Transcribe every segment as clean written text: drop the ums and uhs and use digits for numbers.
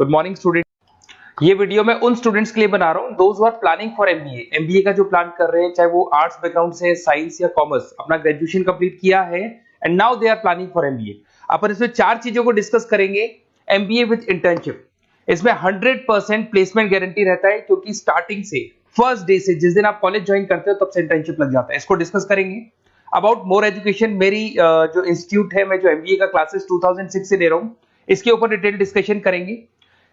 Good morning student. ये video मैं उन स्टूडेंट्स के लिए बना रहा हूँ those who are planning for MBA. MBA का जो प्लान कर रहे हैं, चाहे वो आर्ट्स बैकग्राउंड से, साइंस या कॉमर्स, अपना ग्रेजुएशन कंप्लीट किया है and now they are planning for MBA. अपन इसमें 4 चीजों को डिस्कस करेंगे। एमबीए विद इंटर्नशिप, इसमें 100% प्लेसमेंट गारंटी रहता है, क्योंकि स्टार्टिंग से फर्स्ट डे से, जिस दिन आप कॉलेज ज्वाइन करते हो तब से इंटर्नशिप लग जाता है। इसको डिस्कस करेंगे। अबाउट मोर एजुकेशन, मेरी जो इंस्टीट्यूट है, मैं जो एमबीए का क्लासेस 2006 से ले रहा हूँ, इसके ऊपर डिटेल डिस्कशन करेंगे।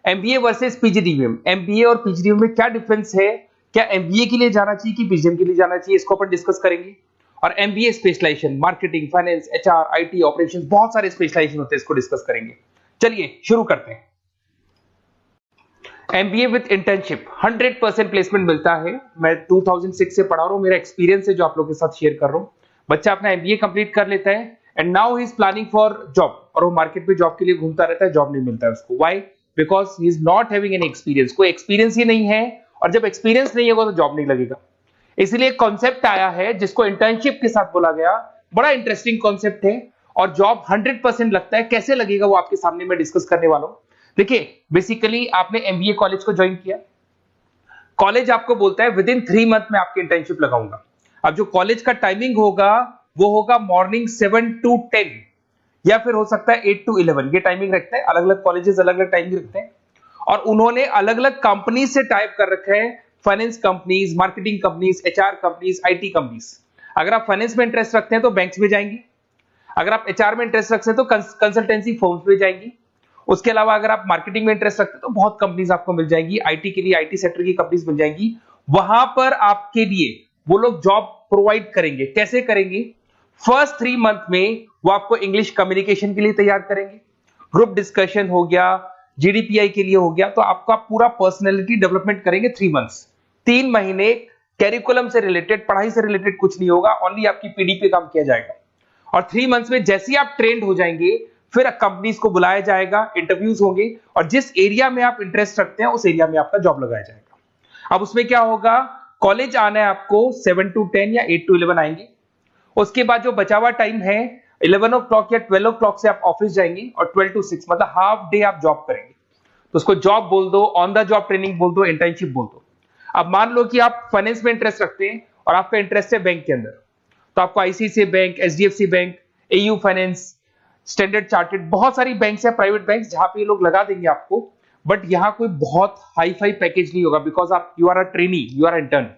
एमबीए वर्सेस पीजीडीएम, एमबीए और पीजीडीएम में क्या डिफरेंस है, क्या एमबीए के लिए जाना चाहिए कि पीजीडीएम के लिए जाना चाहिए, इसको अपन डिस्कस करेंगे। और MBA specialization, marketing, finance, HR, IT, operations, बहुत सारे स्पेशलाइजेशन होते हैं, इसको डिस्कस करेंगे। चलिए शुरू करते हैं। एमबीए विद इंटर्नशिप 100% प्लेसमेंट मिलता है। मैं 2006 से पढ़ा रहा हूं, मेरा एक्सपीरियंस है जो आप लोगों के साथ शेयर कर रहा हूं। बच्चा अपना एमबीए कंप्लीट कर लेता है and now he is planning for job, और वो मार्केट में जॉब के लिए घूमता रहता है, जॉब नहीं मिलता है उसको। Why? Because he is not having any experience. कोई एक्सपीरियंस ही नहीं है, और जब एक्सपीरियंस नहीं होगा तो जॉब नहीं लगेगा। इसलिए कॉन्सेप्ट आया है जिसको इंटर्नशिप के साथ बोला गया। बड़ा इंटरेस्टिंग कॉन्सेप्ट है, और जॉब 100% लगता है। कैसे लगेगा वो आपके सामने मैं डिस्कस करने वाला हूं। देखिए, बेसिकली आपने एमबीए कॉलेज को ज्वाइन किया, कॉलेज आपको बोलता है विद इन 3 मंथ में आपकी इंटर्नशिप लगाऊंगा। अब जो कॉलेज का टाइमिंग होगा वो होगा मॉर्निंग 7 to 10, या फिर हो सकता है 8 to 11। ये टाइमिंग रखते हैं, अलग अलग कॉलेजेस अलग अलग टाइमिंग रखते हैं। और उन्होंने अलग अलग कंपनी से टाइप कर रखे हैं, finance companies, marketing companies, HR companies, IT companies. अगर आप फाइनेंस में इंटरेस्ट रखते हैं तो बैंक्स में जाएंगी, अगर आप एचआर में इंटरेस्ट रखते हैं तो कंसल्टेंसी फर्म्स में जाएंगी। उसके अलावा अगर आप मार्केटिंग में इंटरेस्ट रखते हैं तो बहुत कंपनीज आपको मिल जाएंगी, आईटी के लिए आईटी सेक्टर की कंपनीज मिल जाएंगी। वहां पर आपके लिए वो लोग जॉब प्रोवाइड करेंगे। कैसे करेंगे? फर्स्ट 3 मंथ में वो आपको इंग्लिश कम्युनिकेशन के लिए तैयार करेंगे, ग्रुप डिस्कशन हो गया, जीडीपीआई के लिए हो गया, तो आपका पूरा पर्सनैलिटी डेवलपमेंट करेंगे 3 मंथ्स। 3 महीने कैरिकुलम से रिलेटेड, पढ़ाई से रिलेटेड कुछ नहीं होगा, ओनली आपकी पीडी पे काम किया जाएगा। और 3 मंथ्स में जैसे ही आप ट्रेंड हो जाएंगे, फिर कंपनीज को बुलाया जाएगा, इंटरव्यूज होंगे, और जिस एरिया में आप इंटरेस्ट रखते हैं उस एरिया में आपका जॉब लगाया जाएगा। अब उसमें क्या होगा, कॉलेज आना है आपको 7 to 10 या 8 to 11 आएंगे। उसके बाद जो बचा हुआ टाइम है 11 o'clock या 12 o'clock से आप ऑफिस जाएंगे, और 12 to 6 मतलब हाफ डे आप जॉब करेंगे। तो उसको जॉब बोल दो, ऑन द जॉब ट्रेनिंग बोल दो, इंटर्नशिप बोल दो। अब मान लो कि आप फाइनेंस में इंटरेस्ट रखते हैं और आपका इंटरेस्ट है बैंक के अंदर, तो आपको ICICI bank, HDFC bank, AU finance, standard chartered, बहुत सारी बैंक्स है, प्राइवेट बैंक्स, जहां पे ये लोग लगा देंगे आपको। बट यहाँ कोई बहुत हाई फाई पैकेज नहीं होगा, बिकॉज आप you are a trainee, you are intern.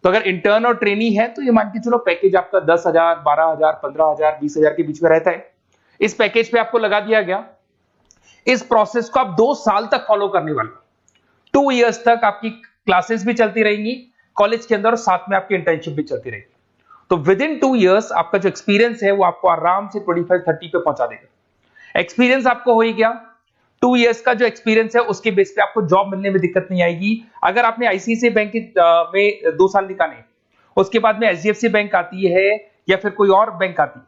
तो अगर इंटर्न और ट्रेनी है तो ये मान के चलो पैकेज आपका 10,000, 12,000, 15,000, 20,000 के बीच में रहता है। इस पैकेज पे आपको लगा दिया गया। इस प्रोसेस को आप 2 साल तक फॉलो करने वाले, 2 इयर्स तक आपकी क्लासेस भी चलती रहेंगी कॉलेज के अंदर, और साथ में आपकी इंटर्नशिप भी चलती रहेगी। तो विद इन 2 इयर्स आपका जो एक्सपीरियंस है वो आपको आराम से 25-30 पे पहुंचा देगा। एक्सपीरियंस आपको हो ही गया। 2 इयर्स का जो एक्सपीरियंस है उसके बेस पे आपको जॉब मिलने में दिक्कत नहीं आएगी। अगर आपने आईसीआईसीआई बैंक में 2 साल निकाले, उसके बाद में एचडीएफसी बैंक आती है या फिर कोई और बैंक आती है,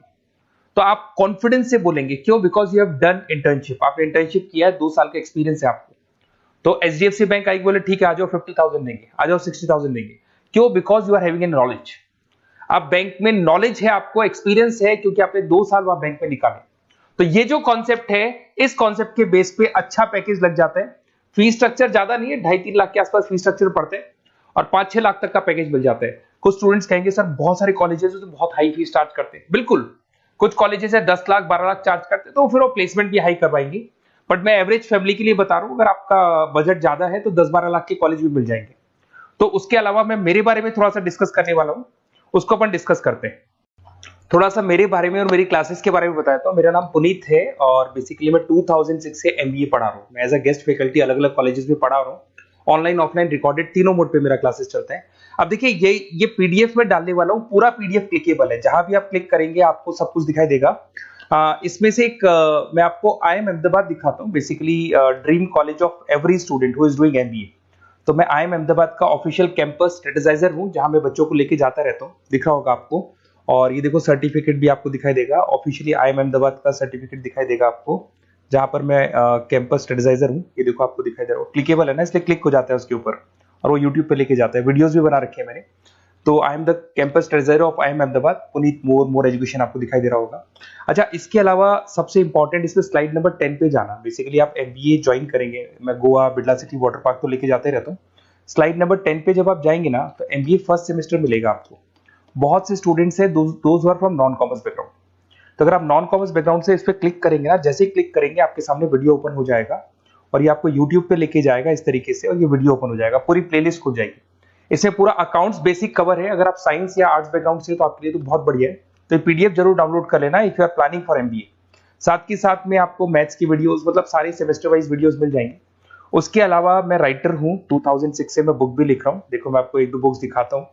तो आप कॉन्फिडेंस से बोलेंगे। क्यों? Because you have done internship, आपने इंटर्नशिप किया है, 2 साल का एक्सपीरियंस है आपको। तो एचडीएफसी बैंक आई बोले ठीक है, आ जाओ 50,000 देंगे, आ जाओ 60,000 देंगे। क्यों? Because you are having an knowledge. आप बैंक में नॉलेज है, आपको एक्सपीरियंस है, क्योंकि आपने 2 साल वहां बैंक में निकाले। तो ये जो कॉन्सेप्ट है, इस कॉन्सेप्ट के बेस पे अच्छा पैकेज लग जाता है। फीस स्ट्रक्चर ज्यादा नहीं है, 2.5-3 लाख के आसपास फीस स्ट्रक्चर पड़ते हैं, और 5-6 लाख तक का पैकेज मिल जाता है। कुछ स्टूडेंट्स कहेंगे सर बहुत सारे कॉलेजेस तो बहुत हाई फीस चार्ज करते हैं। बिल्कुल, कुछ कॉलेजेस है 10 लाख 12 लाख चार्ज करते हैं, तो फिर वो प्लेसमेंट भी हाई करवाएंगे। बट मैं एवरेज फैमिली के लिए बता रहा हूं, अगर आपका बजट ज्यादा है तो 10-12 लाख के कॉलेज भी मिल जाएंगे। तो उसके अलावा मैं मेरे बारे में थोड़ा सा डिस्कस करने वाला हूं, उसको अपन डिस्कस करते हैं। थोड़ा सा मेरे बारे में और मेरी क्लासेस के बारे में बताता हूं। मेरा नाम पुनीत है, और बेसिकली मैं 2006 से एमबीए पढ़ा रहा हूं। मैं एज अ गेस्ट फैकल्टी अलग अलग कॉलेजेस में पढ़ा रहा हूं। ऑनलाइन, ऑफलाइन, रिकॉर्डेड, तीनों मोड पे मेरा क्लासेस चलता है। अब देखिए, ये पीडीएफ में डालने वाला हूं, पूरा पीडीएफ क्लिकेबल है, जहां भी आप क्लिक करेंगे आपको सब कुछ दिखाई देगा। इसमें से एक मैं आपको आईएम अहमदाबाद दिखाता हूं, basically dream college of every student who is doing MBA. तो मैं आईएम अहमदाबाद का ऑफिशियल कैंपस स्ट्रेटेजाइजर हूं, जहां मैं बच्चों को लेके जाता रहता हूं, दिख रहा होगा आपको। और ये देखो सर्टिफिकेट भी आपको दिखाई देगा, ऑफिशियली आईएम अहमदाबाद का सर्टिफिकेट दिखाई देगा आपको, जहां पर मैं कैंपस स्ट्रेटेजाइजर हूं। ये देखो आपको दिखाई दे रहा है, क्लिकेबल है ना, इसलिए क्लिक हो जाता है उसके ऊपर, और वो यूट्यूब पे लेके जाता है। वीडियोस भी बना रखे हैं मैंने। तो I am the campus treasurer of IIM Ahmedabad, Puneet more education आपको दिखाई दे रहा होगा। अच्छा, इसके अलावा सबसे इंपॉर्टेंट इसमें स्लाइड नंबर 10 पे जाना। बेसिकली आप MBA ज्वाइन करेंगे, मैं Goa, Birla city, water park तो लेके जाते रहता हूँ। स्लाइड नंबर 10 पे जब आप जाएंगे ना, तो MBA फर्स्ट सेमेस्टर मिलेगा आपको। बहुत से स्टूडेंट्स हैं those are from non commerce background. तो अगर आप नॉन कॉमर्स बैकग्राउंड से इस पर क्लिक करेंगे ना, जैसे ही क्लिक करेंगे आपके सामने वीडियो ओपन हो जाएगा और ये आपको यूट्यूब पे लेके जाएगा इस तरीके से, और ये वीडियो ओपन हो जाएगा, पूरी प्लेलिस्ट खुल जाएगी। इसमें पूरा अकाउंट्स बेसिक कवर है। अगर आप साइंस या आर्ट्स बैकग्राउंड से तो आपके लिए तो बहुत बढ़िया है। तो ये PDF जरूर डाउनलोड कर लेना if you are planning for MBA। साथ के साथ में आपको मैथ्स की वीडियोस, मतलब सारे सेमेस्टर वाइज वीडियोस मिल जाएंगे। उसके अलावा मैं राइटर हूँ, 2006 से मैं बुक भी लिख रहा हूँ। देखो, मैं आपको एक दो बुक्स दिखाता हूँ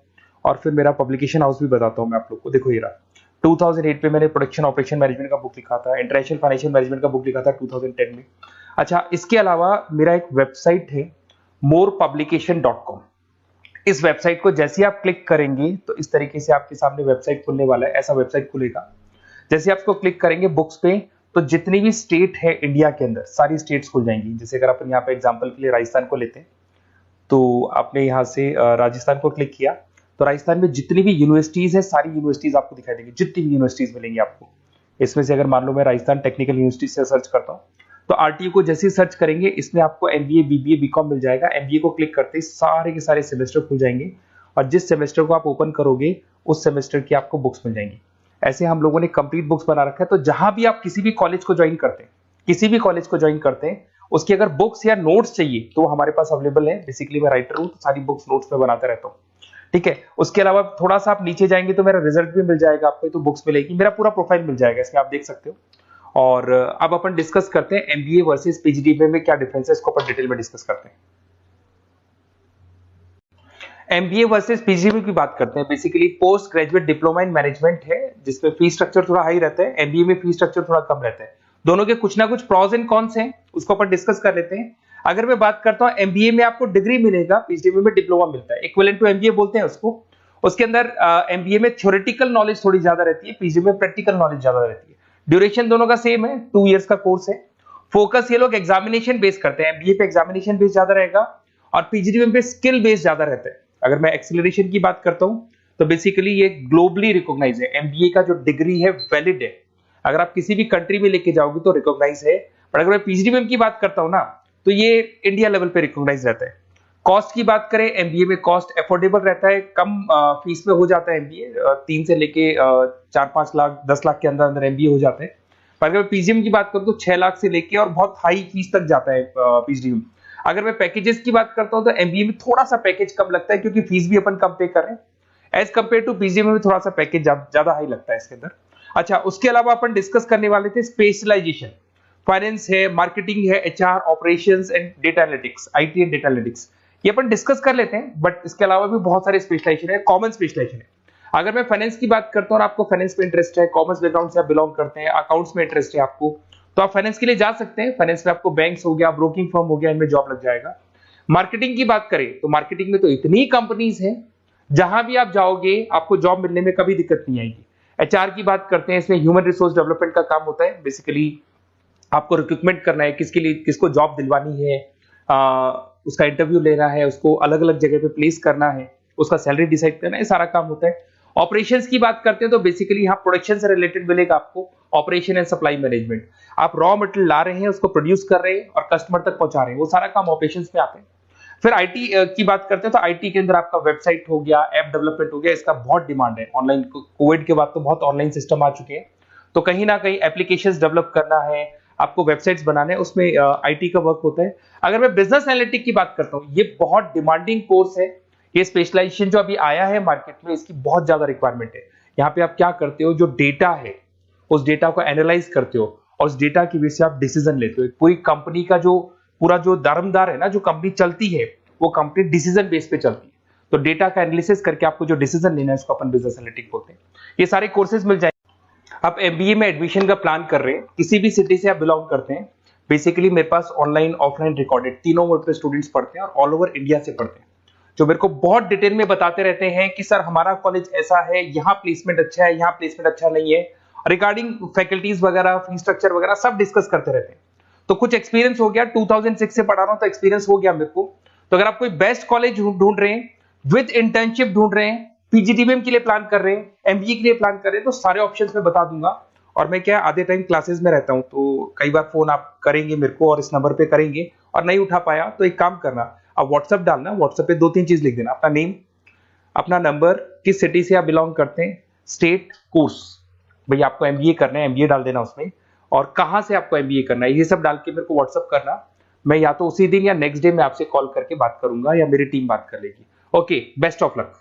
और फिर मेरा पब्लिकेशन हाउस भी बताता हूँ मैं आप लोग को। देखो, ये रहा 2008 में मैंने प्रोडक्शन ऑपरेशन मैनेजमेंट का बुक लिखा था, इंटरनेशनल फाइनेंशियल मैनेजमेंट का बुक लिखा था 2010 में। अच्छा, इसके अलावा मेरा एक वेबसाइट है morepublication.com। इस वेबसाइट को जैसे आप क्लिक करेंगे तो इस तरीके से आपके सामने वेबसाइट खुलने वाला है। ऐसा वेबसाइट खुलेगा। जैसे आप इसको क्लिक करेंगे बुक्स पे, तो जितनी भी स्टेट है इंडिया के अंदर सारी स्टेट्स खुल जाएंगी। जैसे अगर अपन यहाँ पे एग्जांपल के लिए राजस्थान को लेते हैं, तो आपने यहाँ से राजस्थान को क्लिक किया तो राजस्थान में जितनी भी यूनिवर्सिटीज है सारी यूनिवर्सिटीज आपको दिखाई देंगी। जितनी भी यूनिवर्सिटीज मिलेंगी आपको, इसमें से अगर मान लो मैं राजस्थान टेक्निकल यूनिवर्सिटी से सर्च करता हूँ, तो RTU को जैसे ही सर्च करेंगे इसमें आपको MBA, BBA, BCom मिल जाएगा। MBA को क्लिक करते ही सारे के सारे सेमेस्टर खुल जाएंगे और जिस सेमेस्टर को आप ओपन करोगे उस सेमेस्टर की आपको बुक्स मिल जाएंगी। ऐसे हम लोगों ने कंप्लीट बुक्स बना रखा है। तो जहां भी आप किसी भी कॉलेज को ज्वाइन करते हैं, उसकी अगर बुक्स या नोट्स चाहिए तो हमारे पास अवेलेबल है। बेसिकली मैं राइटर हूँ तो सारी बुक्स नोट्स में बनाता रहता हूँ। ठीक है, उसके अलावा थोड़ा सा आप नीचे जाएंगे तो मेरा रिजल्ट भी मिल जाएगा आपको, तो बुक्स मिलेगी, मेरा पूरा प्रोफाइल मिल जाएगा, इसमें आप देख सकते हो। और अब अपन डिस्कस करते हैं MBA वर्सेस PGDBA में क्या डिफरेंस है, इसको अपन डिटेल में डिस्कस करते हैं। MBA वर्सेस PGDBA की बात करते हैं। Basically post graduate diploma in management है, जिसमें फीस स्ट्रक्चर थोड़ा हाई रहता है। MBA में फीस स्ट्रक्चर थोड़ा कम रहता है। दोनों के कुछ ना कुछ प्रॉज एंड कॉन्स हैं, उसको अपन डिस्कस कर लेते हैं। अगर मैं बात करता हूं MBA में आपको डिग्री मिलेगा, PGDBA में डिप्लोमा मिलता है, इक्विवेलेंट टू MBA बोलते हैं उसको। उसके अंदर MBA में थ्योरेटिकल नॉलेज थोड़ी ज्यादा रहती है, PGDBA में प्रैक्टिकल नॉलेज ज्यादा रहती है। ड्यूरेशन दोनों का सेम है, 2 इयर्स का कोर्स है। फोकस ये लोग एग्जामिनेशन बेस करते हैं। MBA पे एग्जामिनेशन बेस ज्यादा रहेगा और PGDBA पे स्किल बेस ज्यादा रहता है। अगर मैं एक्सेलरेशन की बात करता हूं तो बेसिकली ये ग्लोबली रिकॉग्नाइज है। MBA का जो डिग्री है वैलिड है, अगर आप किसी भी कंट्री में लेके जाओगे तो रिकॉग्नाइज है। पर अगर मैं PGDBA की बात करता हूं ना, तो ये इंडिया लेवल पे रिकॉग्नाइज रहता है। कॉस्ट की बात करें, MBA में कॉस्ट अफोर्डेबल रहता है, कम फीस में हो जाता है MBA। 3 से लेके 4-5 लाख 10 लाख के अंदर अंदर MBA हो जाते हैं। पर अगर मैं PGDBA की बात करूं तो 6 लाख से लेके और बहुत हाई फीस तक जाता है PGDBA। अगर मैं पैकेजेस की बात करता हूं तो MBA में थोड़ा सा पैकेज कम लगता है, क्योंकि फीस भी अपन कम पे कर रहे हैं। एज कंपेयर टू PGDBA में थोड़ा सा पैकेज ज्यादा हाई लगता है इसके अंदर। अच्छा, उसके अलावा अपन डिस्कस करने वाले थे स्पेशलाइजेशन। फाइनेंस है, मार्केटिंग है, HR, operations and data analytics, IT and data analytics, ये अपन डिस्कस कर लेते हैं। बट इसके अलावा भी बहुत सारे स्पेशलाइजेशन है, कॉमन स्पेशलाइजेशन है। अगर मैं फाइनेंस की बात करता हूं और आपको फाइनेंस में इंटरेस्ट है, कॉमर्स बैकग्राउंड से आप बिलोंग करते हैं, अकाउंट्स में इंटरेस्ट है आपको, तो आप फाइनेंस के लिए जा सकते हैं। फाइनेंस में आपको बैंक्स हो गया, ब्रोकिंग फर्म हो गया, इनमें जॉब लग जाएगा। मार्केटिंग की बात करें तो मार्केटिंग में तो इतनी कंपनीज हैं, जहां भी आप जाओगे आपको जॉब मिलने में कभी दिक्कत नहीं आएगी। HR की बात करते हैं, इसमें ह्यूमन रिसोर्स डेवलपमेंट का काम होता है। बेसिकली आपको रिक्रूटमेंट करना है, किसके लिए किसको जॉब दिलवानी है, उसका इंटरव्यू लेना है, उसको अलग अलग जगह पे प्लेस करना है, उसका सैलरी डिसाइड करना है, सारा काम होता है। ऑपरेशंस की बात करते हैं तो बेसिकली यहाँ प्रोडक्शन से रिलेटेड मिलेगा आपको, ऑपरेशन एंड सप्लाई मैनेजमेंट। आप रॉ मटेरियल ला रहे हैं, उसको प्रोड्यूस कर रहे हैं और कस्टमर तक पहुंचा रहे हैं, वो सारा काम ऑपरेशंस में आते हैं। फिर IT की बात करते हैं तो IT के अंदर आपका वेबसाइट हो गया, ऐप डेवलपमेंट हो गया, इसका बहुत डिमांड है। ऑनलाइन कोविड के बाद तो बहुत ऑनलाइन सिस्टम आ चुके हैं, तो कहीं ना कहीं एप्लीकेशंस डेवलप करना है, आपको वेबसाइट्स बनाने हैं, उसमें IT का वर्क होता है। अगर मैं बिजनेस एनालिटिक की बात करता हूँ, ये बहुत डिमांडिंग कोर्स है। ये स्पेशलाइजेशन जो अभी आया है मार्केट में, इसकी बहुत ज्यादा रिक्वायरमेंट है। यहाँ पे आप क्या करते हो, जो डेटा है उस डेटा को एनालाइज करते हो और उस डेटा की वजह से आप डिसीजन लेते हो। पूरी कंपनी का जो पूरा जो दारोमदार है ना, जो कंपनी चलती है वो कंपनी डिसीजन बेस पे चलती है। तो डेटा का एनालिसिस करके आपको जो डिसीजन लेना है उसको अपन बिजनेस एनालिटिक बोलते हैं। ये सारे कोर्सेज मिल जाएंगे। आप MBA में एडमिशन का प्लान कर रहे हैं, किसी भी सिटी से आप बिलोंग करते हैं, बेसिकली मेरे पास ऑनलाइन ऑफलाइन रिकॉर्डेड तीनों मोड पे स्टूडेंट्स पढ़ते हैं और ऑल ओवर इंडिया से पढ़ते हैं, जो मेरे को बहुत डिटेल में बताते रहते हैं कि सर हमारा कॉलेज ऐसा है, यहाँ प्लेसमेंट अच्छा है, यहाँ प्लेसमेंट अच्छा नहीं है, रिगार्डिंग फैकल्टीज वगैरह, फी स्ट्रक्चर वगैरह सब डिस्कस करते रहते हैं। तो कुछ एक्सपीरियंस हो गया, 2006 से पढ़ा रहा हूं तो एक्सपीरियंस हो गया मेरे को। तो अगर आप कोई बेस्ट कॉलेज ढूंढ रहे हैं, विद इंटर्नशिप ढूंढ रहे हैं, पीजीडीबीएम के लिए प्लान कर रहे हैं, एमबीए के लिए प्लान कर रहे हैं, तो सारे ऑप्शंस मैं बता दूंगा। और मैं क्या आधे टाइम क्लासेस में रहता हूं, तो कई बार फोन आप करेंगे मेरे को और इस नंबर पे करेंगे और नहीं उठा पाया तो एक काम करना, आप व्हाट्सएप डालना, व्हाट्सएप पे 2-3 चीज लिख देना, अपना नेम, अपना नंबर, किस सिटी से आप बिलोंग करते हैं, स्टेट, कोर्स, भाई आपको एमबीए करना है एमबीए डाल देना उसमें, और कहां से आपको एमबीए करना है, ये सब डाल के मेरे को व्हाट्सएप करना। मैं या तो उसी दिन या नेक्स्ट डे में आपसे कॉल करके बात करूंगा या मेरी टीम बात कर लेगी। Okay, best of luck.